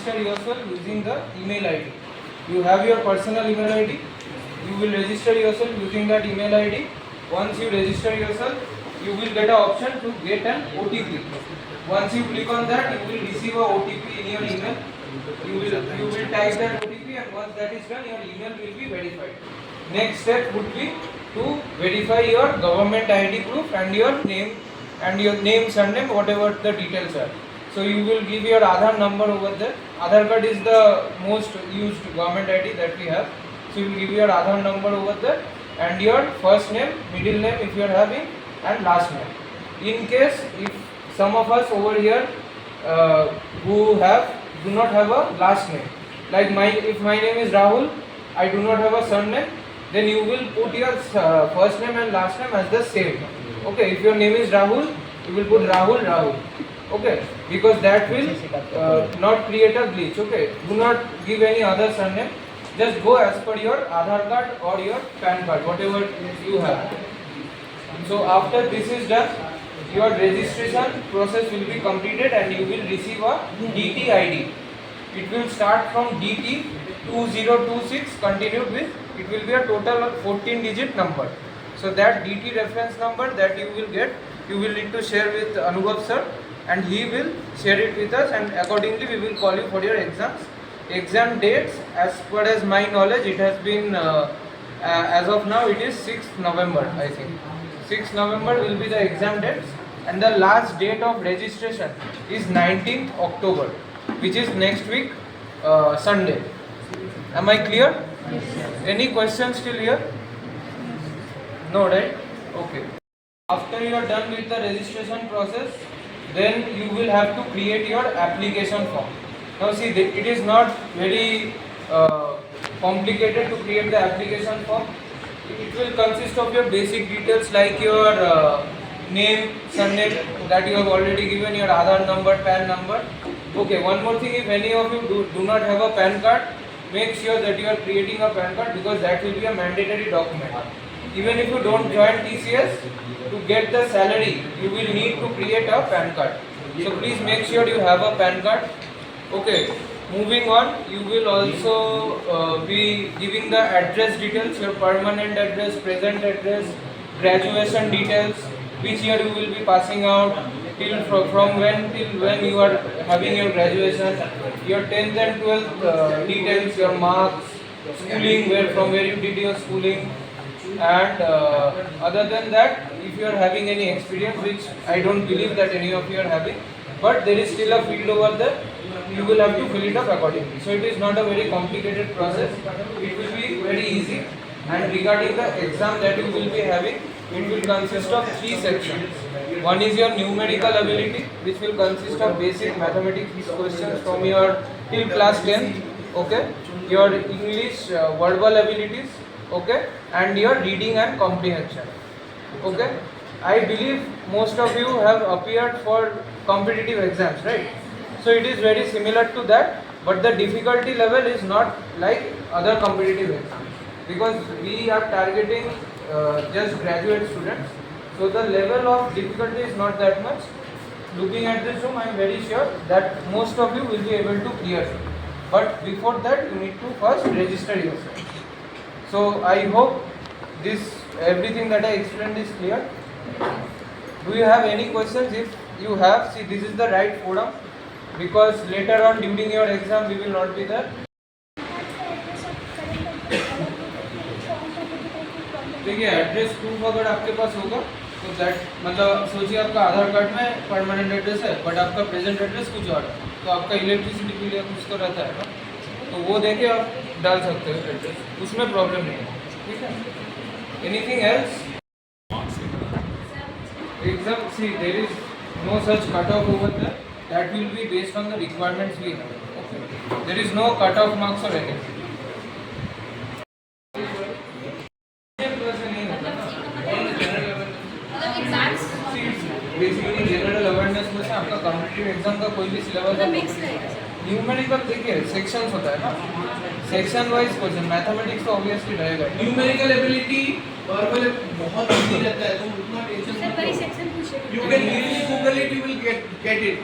register yourself using the email ID. You have your personal email ID. You will register yourself using that email ID. Once you register yourself, you will get an option to get an OTP. Once you click on that, you will receive a OTP in your email. You will type that OTP, and once that is done, your email will be verified. Next step would be to verify your government ID proof and your name, surname, whatever the details are. So you will give your Aadhaar number over there. Aadhaar card is the most used government ID that we have. So you will give your Aadhaar number over there and your first name, middle name if you are having, and last name. In case if some of us over here who do not have a last name, like if my name is Rahul, I do not have a surname, then you will put your first name and last name as the same. Okay, if your name is Rahul, you will put Rahul. Okay, because that will not create a glitch. Okay, do not give any other surname. Just go as per your Aadhaar card or your PAN card, whatever you have. So after this is done, your registration process will be completed and you will receive a DT ID. It will start from DT 2026 continued with, it will be a total of 14-digit number. So that DT reference number that you will get, you will need to share with Anubhav sir, and he will share it with us, and accordingly we will call you for your exams. Exam dates, as per as my knowledge, it has been as of now it is 6th November, I think. 6th November will be the exam dates, and the last date of registration is 19th October, which is next week, Sunday. Am I clear? Yes. Any questions till here? No, right? Okay. After you are done with the registration process, then you will have to create your application form. Now see, it is not very complicated to create the application form. It will consist of your basic details like your name, surname that you have already given, your Aadhaar number, PAN number. Okay, one more thing, if any of you do not have a PAN card, make sure that you are creating a PAN card, because that will be a mandatory document. Even if you don't join TCS, to get the salary, you will need to create a PAN card. So please make sure you have a PAN card. Okay, moving on, you will also be giving the address details, your permanent address, present address, graduation details, which year you will be passing out, from when till when you are having your graduation, your 10th and 12th details, your marks, schooling, from where you did your schooling, and other than that, if you are having any experience, which I don't believe that any of you are having, but there is still a field over there, you will have to fill it up accordingly. So it is not a very complicated process, it will be very easy. And regarding the exam that you will be having, it will consist of 3 sections. One is your numerical ability, which will consist of basic mathematics questions from your till class 10th, okay, your English verbal abilities, okay, and your reading and comprehension, okay. I believe most of you have appeared for competitive exams, right? So it is very similar to that, but the difficulty level is not like other competitive exams, because we are targeting just graduate students. So the level of difficulty is not that much. Looking at this room, I am very sure that most of you will be able to clear it. But before that, you need to first register yourself. So I hope everything that I explained is clear. Do you have any questions? If you have, see, this is the right forum, because later on during your exam we will not be there. देखिए, address proof अगर आपके पास होगा तो that मतलब सोचिए आपका आधार card में permanent address है, बट आपका प्रेजेंट एड्रेस कुछ और है, तो आपका इलेक्ट्रिसिटी बिल या कुछ तो रहता है ना, तो वो देके आप डाल सकते हो एड्रेस, उसमें प्रॉब्लम नहीं है, ठीक है. Anything else? Exam, see there is no such cut off over there, that will be based on the requirements we have. Okay, there is no cut off marks और एनीथिंग. बेसिकली जनरल अवेयरनेस में से आपका competitive exam का कोई भी syllabus numerical देखिए sections होता है ना, सेक्शन वाइज क्वेश्चन. मैथमेटिक्स तो ऑब्वियसली रहेगा. न्यूमेरिकल एबिलिटी वर्बल बहुत इजी रहता है, तो उतना टेंशन मत लो. You can easily Google it, you will get it.